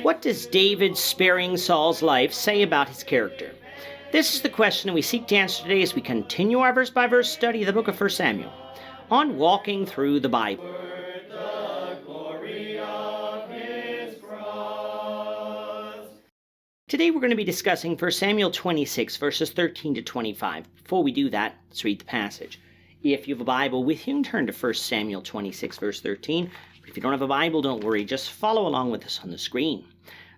What does David sparing Saul's life say about his character? This is the question we seek to answer today as we continue our verse-by-verse study of the book of 1 Samuel on Walking Through the Bible. Today we're going to be discussing 1 Samuel 26, verses 13 to 25. Before we do that, let's read the passage. If you have a Bible with you, turn to 1 Samuel 26, verse 13. But if you don't have a Bible, don't worry. Just follow along with us on the screen.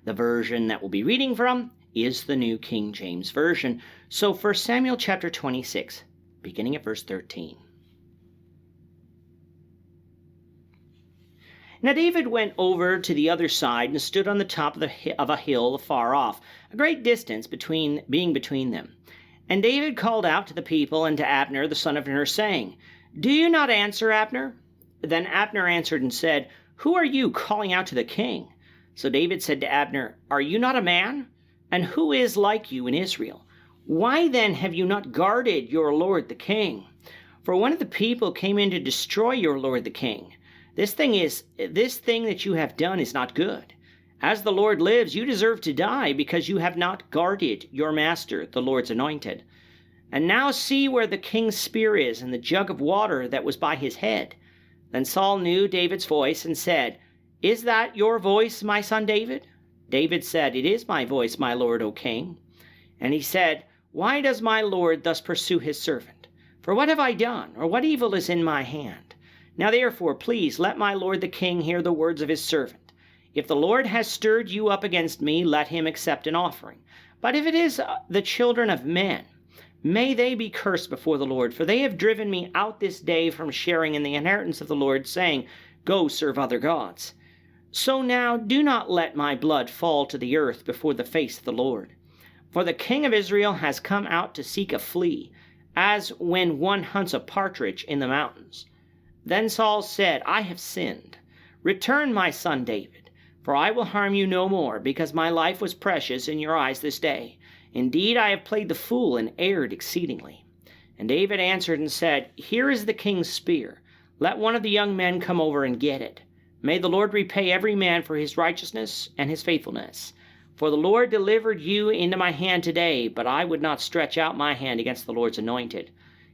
The version that we'll be reading from is the New King James Version. So 1 Samuel chapter 26, beginning at verse 13. Now David went over to the other side and stood on the top of a hill afar off, a great distance being between them. And David called out to the people and to Abner the son of Ner, saying, "Do you not answer, Abner?" Then Abner answered and said, "Who are you calling out to the king?" So David said to Abner, "Are you not a man? And who is like you in Israel? Why then have you not guarded your lord the king? For one of the people came in to destroy your lord the king. This thing that you have done is not good. As the Lord lives, you deserve to die, because you have not guarded your master, the Lord's anointed. And now see where the king's spear is, and the jug of water that was by his head." Then Saul knew David's voice and said, "Is that your voice, my son David?" David said, "It is my voice, my lord, O king." And he said, "Why does my lord thus pursue his servant? For what have I done, or what evil is in my hand? Now therefore, please let my lord the king hear the words of his servant. If the Lord has stirred you up against me, let him accept an offering. But if it is the children of men, may they be cursed before the Lord, for they have driven me out this day from sharing in the inheritance of the Lord, saying, 'Go serve other gods.' So now do not let my blood fall to the earth before the face of the Lord. For the king of Israel has come out to seek a flea, as when one hunts a partridge in the mountains." Then Saul said, "I have sinned. Return, my son David, for I will harm you no more, because my life was precious in your eyes this day. Indeed, I have played the fool and erred exceedingly." And David answered and said, "Here is the king's spear. Let one of the young men come over and get it. May the Lord repay every man for his righteousness and his faithfulness. For the Lord delivered you into my hand today, but I would not stretch out my hand against the Lord's anointed.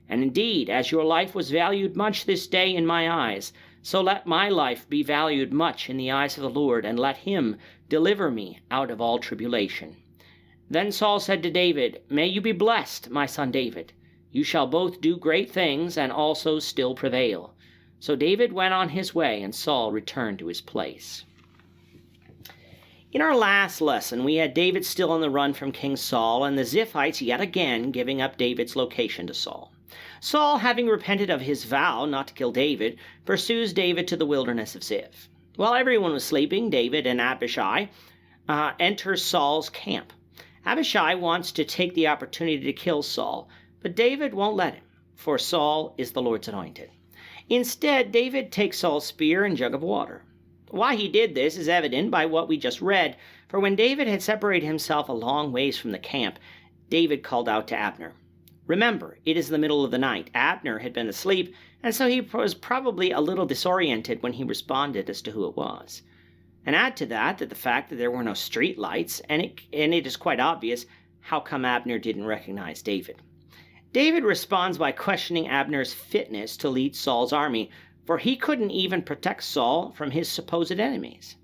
And indeed, as your life was valued much this day in my eyes, so let my life be valued much in the eyes of the Lord, and let him deliver me out of all tribulation." Then Saul said to David, "May you be blessed, my son David. You shall both do great things, and also still prevail." So David went on his way, and Saul returned to his place. In our last lesson, we had David still on the run from King Saul, and the Ziphites yet again giving up David's location to Saul. Saul, having repented of his vow not to kill David, pursues David to the wilderness of Ziph. While everyone was sleeping, David and Abishai enter Saul's camp. Abishai wants to take the opportunity to kill Saul, but David won't let him, for Saul is the Lord's anointed. Instead, David takes Saul's spear and jug of water. Why he did this is evident by what we just read, for when David had separated himself a long ways from the camp, David called out to Abner. Remember, it is the middle of the night. Abner had been asleep, and so he was probably a little disoriented when he responded as to who it was. And add to that the fact that there were no street lights, and it is quite obvious how come Abner didn't recognize David. David responds by questioning Abner's fitness to lead Saul's army, for he couldn't even protect Saul from his supposed enemies.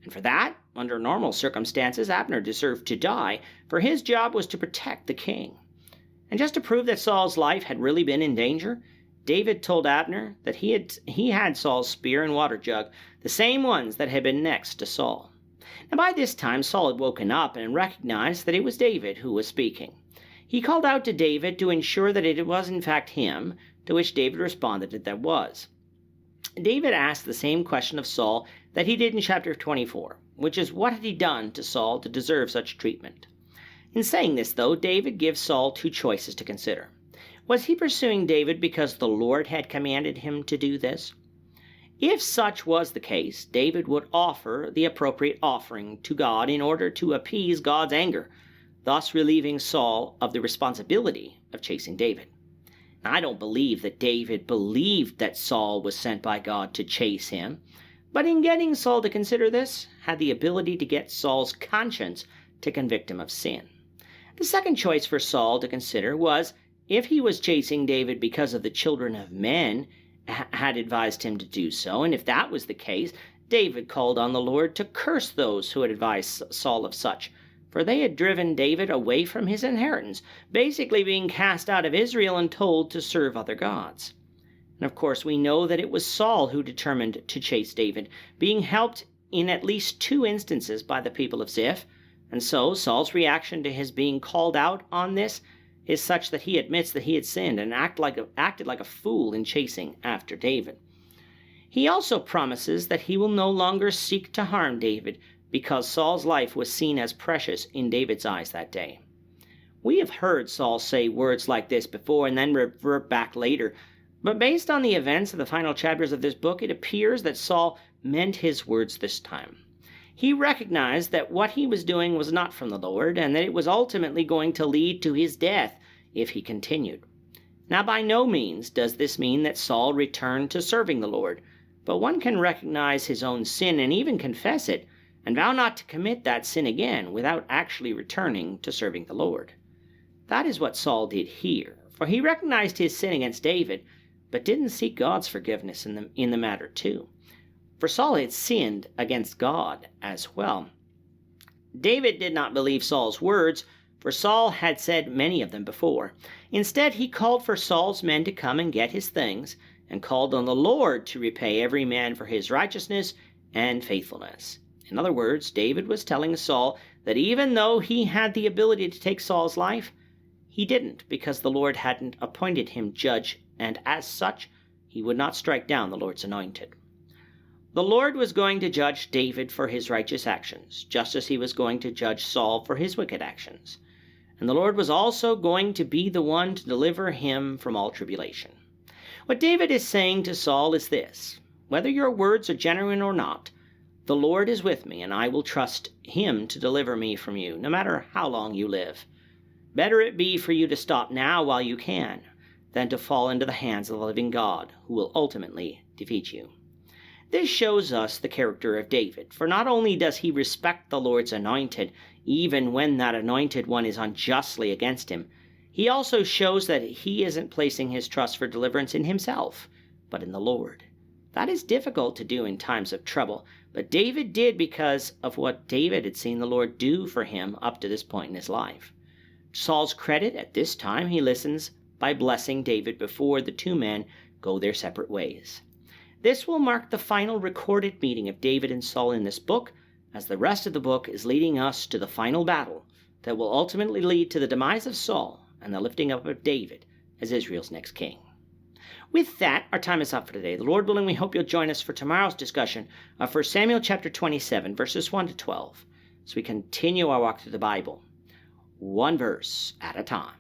And for that, under normal circumstances, Abner deserved to die, for his job was to protect the king. And just to prove that Saul's life had really been in danger, David told Abner that he had Saul's spear and water jug, the same ones that had been next to Saul. Now by this time Saul had woken up and recognized that it was David who was speaking. He called out to David to ensure that it was in fact him, to which David responded that there was. David asked the same question of Saul that he did in chapter 24, which is, what had he done to Saul to deserve such treatment? In saying this, though, David gives Saul two choices to consider. Was he pursuing David because the Lord had commanded him to do this? If such was the case, David would offer the appropriate offering to God in order to appease God's anger, thus relieving Saul of the responsibility of chasing David. Now, I don't believe that David believed that Saul was sent by God to chase him, but in getting Saul to consider this, had the ability to get Saul's conscience to convict him of sin. The second choice for Saul to consider was if he was chasing David because of the children of men had advised him to do so, and if that was the case, David called on the Lord to curse those who had advised Saul of such, for they had driven David away from his inheritance, basically being cast out of Israel and told to serve other gods. And of course, we know that it was Saul who determined to chase David, being helped in at least 2 instances by the people of Ziph. And so Saul's reaction to his being called out on this is such that he admits that he had sinned and acted like a fool in chasing after David. He also promises that he will no longer seek to harm David because Saul's life was seen as precious in David's eyes that day. We have heard Saul say words like this before and then revert back later, but based on the events of the final chapters of this book, it appears that Saul meant his words this time. He recognized that what he was doing was not from the Lord, and that it was ultimately going to lead to his death if he continued. Now, by no means does this mean that Saul returned to serving the Lord, but one can recognize his own sin and even confess it, and vow not to commit that sin again without actually returning to serving the Lord. That is what Saul did here, for he recognized his sin against David, but didn't seek God's forgiveness in the matter too. For Saul had sinned against God as well. David did not believe Saul's words, for Saul had said many of them before. Instead, he called for Saul's men to come and get his things, and called on the Lord to repay every man for his righteousness and faithfulness. In other words, David was telling Saul that even though he had the ability to take Saul's life, he didn't, because the Lord hadn't appointed him judge, and as such, he would not strike down the Lord's anointed. The Lord was going to judge David for his righteous actions, just as he was going to judge Saul for his wicked actions. And the Lord was also going to be the one to deliver him from all tribulation. What David is saying to Saul is this: whether your words are genuine or not, the Lord is with me, and I will trust him to deliver me from you, no matter how long you live. Better it be for you to stop now while you can, than to fall into the hands of the living God, who will ultimately defeat you. This shows us the character of David, for not only does he respect the Lord's anointed, even when that anointed one is unjustly against him, he also shows that he isn't placing his trust for deliverance in himself, but in the Lord. That is difficult to do in times of trouble, but David did because of what David had seen the Lord do for him up to this point in his life. To Saul's credit, at this time he listens by blessing David before the 2 men go their separate ways. This will mark the final recorded meeting of David and Saul in this book, as the rest of the book is leading us to the final battle that will ultimately lead to the demise of Saul and the lifting up of David as Israel's next king. With that, our time is up for today. The Lord willing, we hope you'll join us for tomorrow's discussion of 1 Samuel chapter 27, verses 1 to 12, as we continue our walk through the Bible, one verse at a time.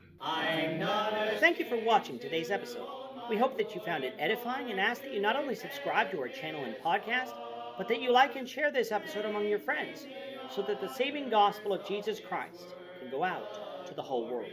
Thank you for watching today's episode. We hope that you found it edifying and ask that you not only subscribe to our channel and podcast, but that you like and share this episode among your friends, so that the saving gospel of Jesus Christ can go out to the whole world.